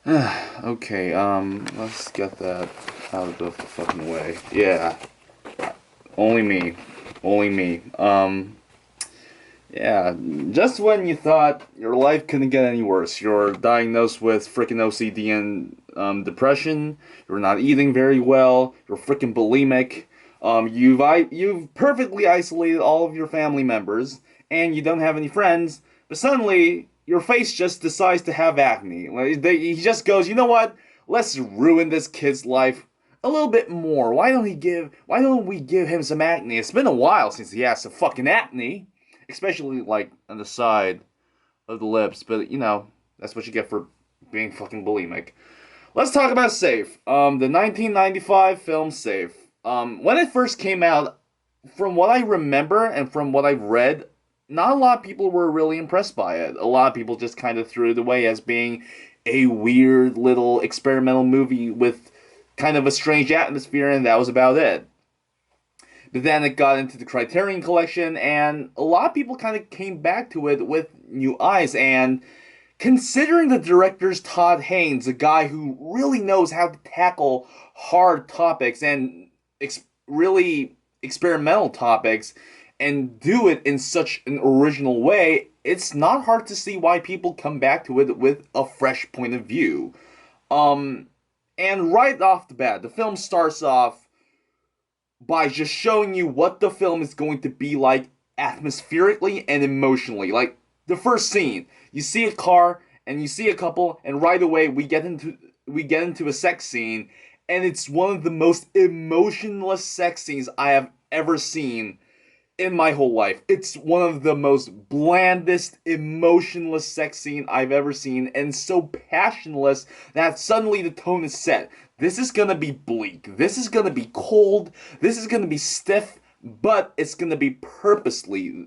Okay, let's get that out of the fucking way. Yeah, only me. Only me. Yeah, just when you thought your life couldn't get any worse, you're diagnosed with freaking OCD and depression, you're not eating very well, you're freaking bulimic, you've perfectly isolated all of your family members, and you don't have any friends, but suddenly your face just decides to have acne. He just goes, you know what? Let's ruin this kid's life a little bit more. Why don't we give him some acne? It's been a while since he has some fucking acne, especially like on the side of the lips. But that's what you get for being fucking bulimic. Let's talk about Safe. The 1995 film Safe. When it first came out, from what I remember and from what I've read, not a lot of people were really impressed by it. A lot of people just kind of threw it away as being a weird little experimental movie with kind of a strange atmosphere, and that was about it. But then it got into the Criterion Collection, and a lot of people kind of came back to it with new eyes. And considering the director's Todd Haynes, a guy who really knows how to tackle hard topics and really experimental topics and do it in such an original way, it's not hard to see why people come back to it with a fresh point of view. Um, and right off the bat, the film starts off by just showing you what the film is going to be like atmospherically and emotionally. Like the first scene, you see a car and you see a couple, and right away we get into a sex scene, and it's one of the most emotionless sex scenes I have ever seen in my whole life. It's one of the most blandest, emotionless sex scene I've ever seen, and so passionless that suddenly the tone is set. This is gonna be bleak. This is gonna be cold. This is gonna be stiff, but it's gonna be purposely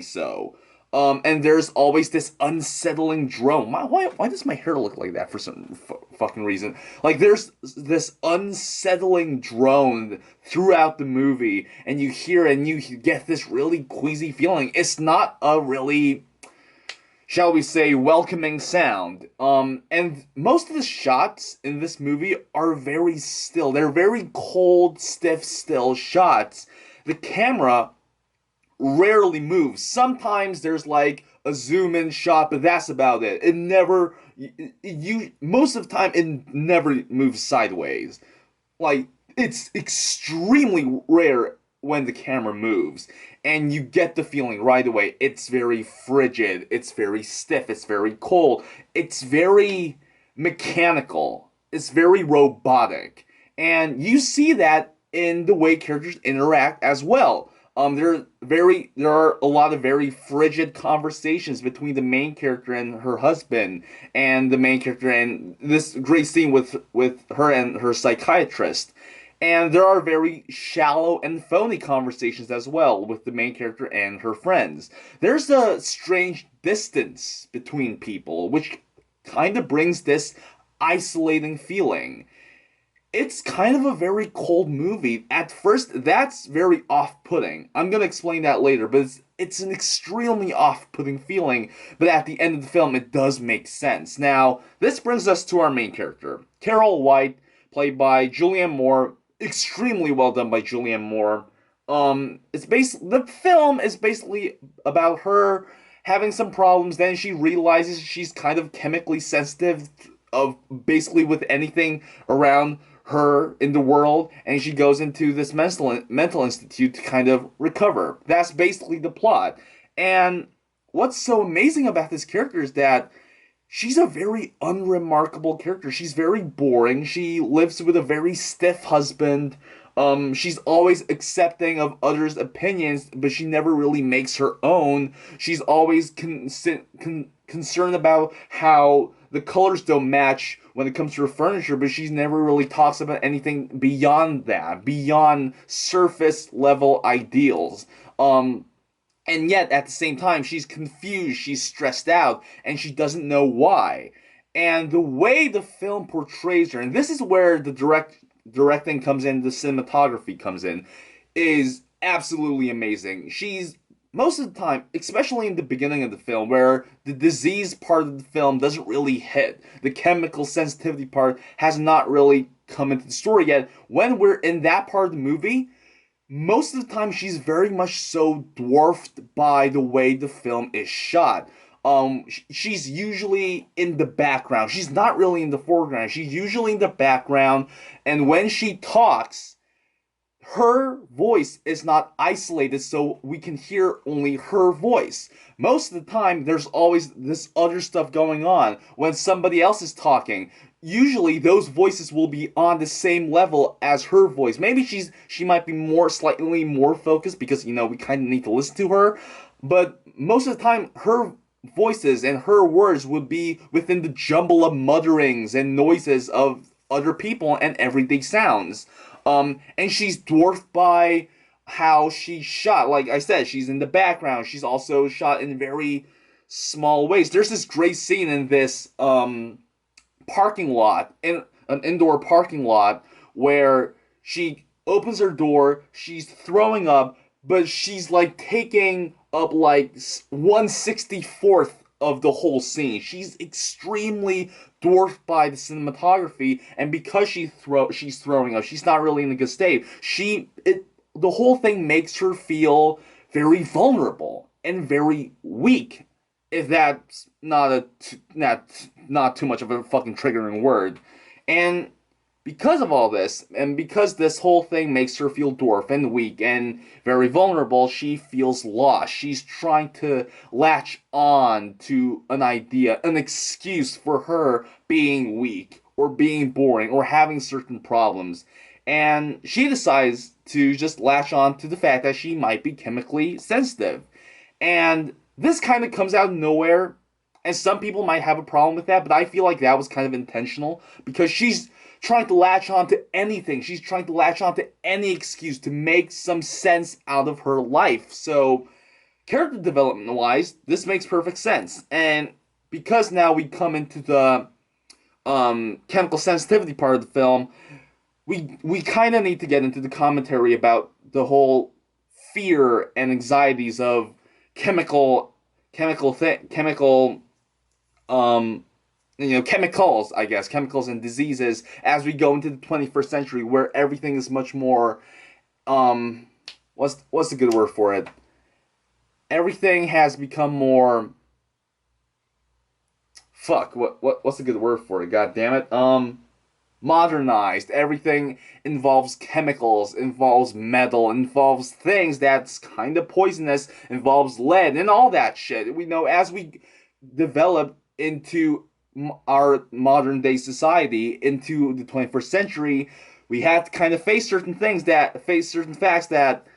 so. And there's always this unsettling drone. Why does my hair look like that for some fucking reason? Like, there's this unsettling drone throughout the movie, and you hear it and you get this really queasy feeling. It's not a really, shall we say, welcoming sound. And most of the shots in this movie are very still. They're very cold, stiff, still shots. The camera rarely moves. Sometimes there's like a zoom in shot, but that's about it. It never you most of the time it never moves sideways. Like, it's extremely rare when the camera moves, and you get the feeling right away. It's very frigid, it's very stiff, it's very cold, it's very mechanical, it's very robotic. And you see that in the way characters interact as well. There are a lot of very frigid conversations between the main character and her husband, and the main character, and this great scene with her and her psychiatrist. And there are very shallow and phony conversations as well with the main character and her friends. There's a strange distance between people, which kind of brings this isolating feeling. It's kind of a very cold movie. At first, that's very off-putting. I'm gonna explain that later, but it's an extremely off-putting feeling, but at the end of the film, it does make sense. Now, this brings us to our main character, Carol White, played by Julianne Moore. Extremely well done by Julianne Moore. The film is basically about her having some problems, then she realizes she's kind of chemically sensitive of basically with anything around her in the world, and she goes into this mental institute to kind of recover. That's basically the plot. And what's so amazing about this character is that she's a very unremarkable character. She's very boring. She lives with a very stiff husband. She's always accepting of others' opinions, but she never really makes her own. She's always concerned about how the colors don't match when it comes to her furniture, but she never really talks about anything beyond that, beyond surface level ideals. And yet, at the same time, she's confused, she's stressed out, and she doesn't know why. And the way the film portrays her, and this is where the directing comes in, the cinematography comes in, is absolutely amazing. She's most of the time, especially in the beginning of the film, where the disease part of the film doesn't really hit, the chemical sensitivity part has not really come into the story yet. When we're in that part of the movie, most of the time she's very much so dwarfed by the way the film is shot. She's usually in the background. She's not really in the foreground. She's usually in the background, and when she talks, her voice is not isolated so we can hear only her voice. Most of the time, there's always this other stuff going on when somebody else is talking. Usually, those voices will be on the same level as her voice. Maybe she might be slightly more focused because we kind of need to listen to her. But most of the time, her voices and her words would be within the jumble of mutterings and noises of other people and everyday sounds. And she's dwarfed by how she's shot. Like I said, she's in the background. She's also shot in very small ways. There's this great scene in this parking lot, in an indoor parking lot, where she opens her door, she's throwing up, but she's like taking up like 1/64th of the whole scene. She's extremely dwarfed by the cinematography, and because she's throwing up, she's not really in a good state. The whole thing makes her feel very vulnerable and very weak. If that's not too much of a fucking triggering word. And because of all this, and because this whole thing makes her feel dwarf and weak and very vulnerable, she feels lost. She's trying to latch on to an idea, an excuse for her being weak or being boring or having certain problems. And she decides to just latch on to the fact that she might be chemically sensitive. And this kind of comes out of nowhere, and some people might have a problem with that, but I feel like that was kind of intentional because she's trying to latch on to anything. She's trying to latch on to any excuse to make some sense out of her life. So, character development wise, this makes perfect sense. And because now we come into the chemical sensitivity part of the film, we kind of need to get into the commentary about the whole fear and anxieties of chemical chemicals, I guess, chemicals and diseases as we go into the 21st century, where everything is much more, what's the good word for it? Everything has become more, what's the good word for it? God damn it. Modernized. Everything involves chemicals, involves metal, involves things that's kind of poisonous, involves lead and all that shit. We know as we develop into our modern day society, into the 21st century, we have to kind of face certain facts that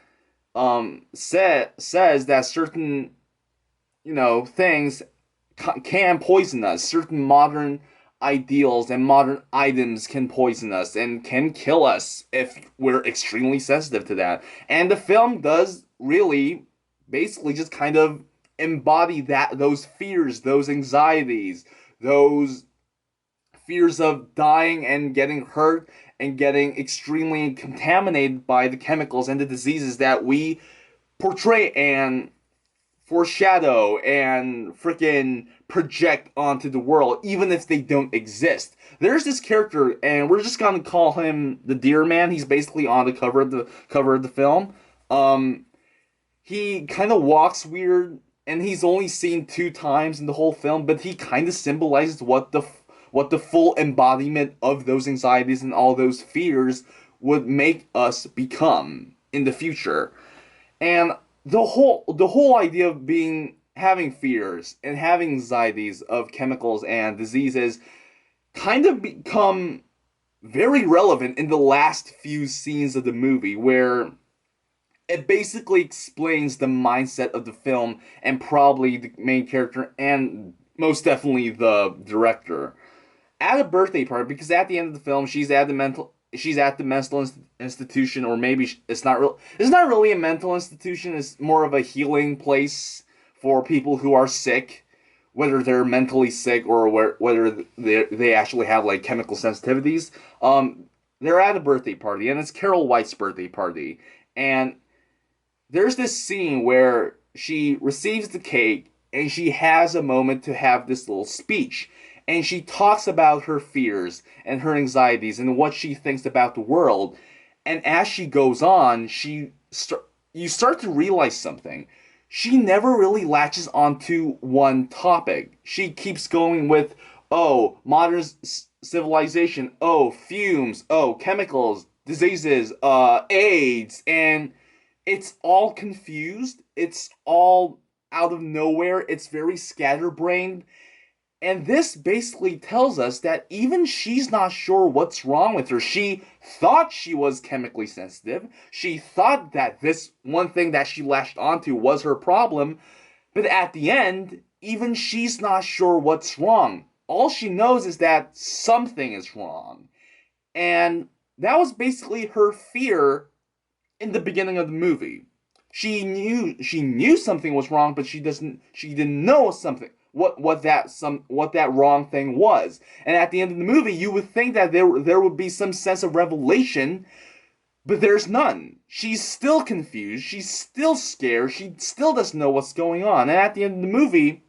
says that certain things can poison us. Certain modern ideals and modern items can poison us and can kill us if we're extremely sensitive to that. And the film does really basically just kind of embody those fears, those anxieties, those fears of dying and getting hurt and getting extremely contaminated by the chemicals and the diseases that we portray and foreshadow and freaking project onto the world, even if they don't exist. There's this character, and we're just gonna call him the Deer Man. He's basically on the cover of the film. He kind of walks weird, and he's only seen 2 times in the whole film, but he kind of symbolizes what the full embodiment of those anxieties and all those fears would make us become in the future. And the whole idea of having fears and having anxieties of chemicals and diseases kind of become very relevant in the last few scenes of the movie, where it basically explains the mindset of the film and probably the main character and most definitely the director. At a birthday party, because at the end of the film she's at the mental institution, or maybe it's not really a mental institution. It's more of a healing place for people who are sick, whether they're mentally sick or whether they actually have like chemical sensitivities. They're at a birthday party, and it's Carol White's birthday party, and there's this scene where she receives the cake and she has a moment to have this little speech. And she talks about her fears and her anxieties and what she thinks about the world. And as she goes on, you start to realize something. She never really latches onto one topic. She keeps going with, oh, modern civilization, oh, fumes, oh, chemicals, diseases, AIDS, and it's all confused. It's all out of nowhere. It's very scatterbrained. And this basically tells us that even she's not sure what's wrong with her. She thought she was chemically sensitive. She thought that this one thing that she latched onto was her problem. But at the end, even she's not sure what's wrong. All she knows is that something is wrong. And that was basically her fear in the beginning of the movie. She knew something was wrong, but she didn't know something what that wrong thing was. And at the end of the movie, you would think that there would be some sense of revelation, but there's none. She's still confused. She's still scared. She still doesn't know what's going on. And at the end of the movie,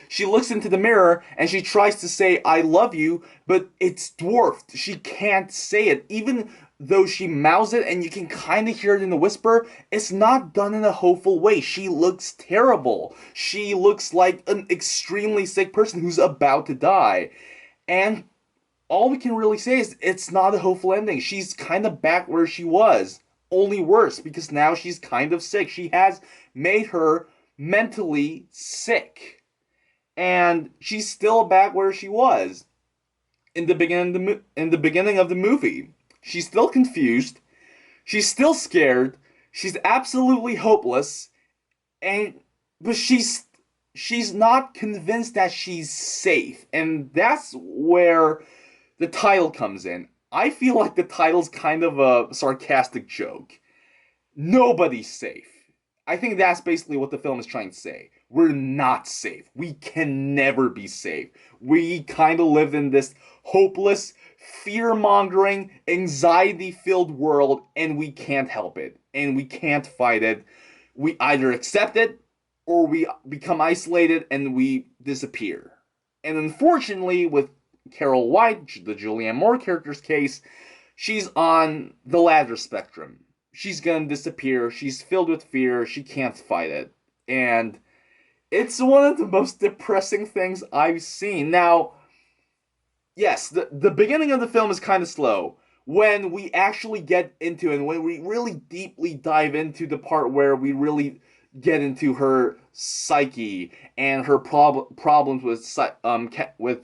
she looks into the mirror and she tries to say, I love you, but it's dwarfed. She can't say it. Even though she mouths it and you can kind of hear it in the whisper, it's not done in a hopeful way. She looks terrible. She looks like an extremely sick person who's about to die. And all we can really say is it's not a hopeful ending. She's kind of back where she was. Only worse, because now she's kind of sick. She has made her mentally sick. And she's still back where she was in the beginning of the movie. She's still confused. She's still scared. She's absolutely hopeless, but she's not convinced that she's safe, and that's where the title comes in. I feel like the title's kind of a sarcastic joke. Nobody's safe. I think that's basically what the film is trying to say. We're not safe. We can never be safe. We kind of live in this hopeless, fear-mongering, anxiety-filled world, and we can't help it. And we can't fight it. We either accept it, or we become isolated and we disappear. And unfortunately, with Carol White, the Julianne Moore character's case, she's on the latter spectrum. She's gonna disappear. She's filled with fear. She can't fight it. And it's one of the most depressing things I've seen. Now, yes, the beginning of the film is kind of slow. When we actually get into it, and when we really deeply dive into the part where we really get into her psyche and her problems with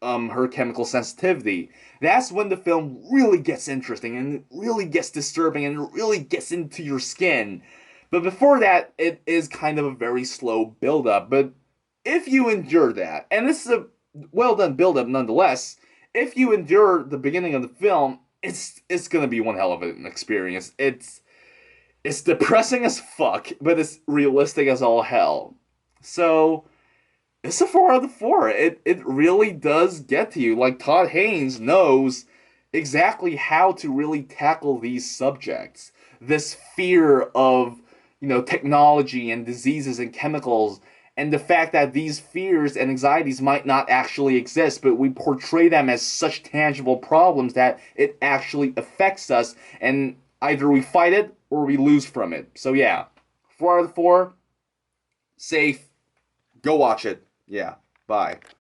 her chemical sensitivity, that's when the film really gets interesting and it really gets disturbing and it really gets into your skin. But before that, it is kind of a very slow build-up. But if you endure that, and this is a well-done build-up nonetheless, if you endure the beginning of the film, it's gonna be one hell of an experience. It's depressing as fuck, but it's realistic as all hell. So it's a 4 out of 4. It really does get to you. Like, Todd Haynes knows exactly how to really tackle these subjects. This fear of, technology and diseases and chemicals, and the fact that these fears and anxieties might not actually exist, but we portray them as such tangible problems that it actually affects us, and either we fight it or we lose from it. So yeah, 4 out of 4, safe, go watch it. Yeah, bye.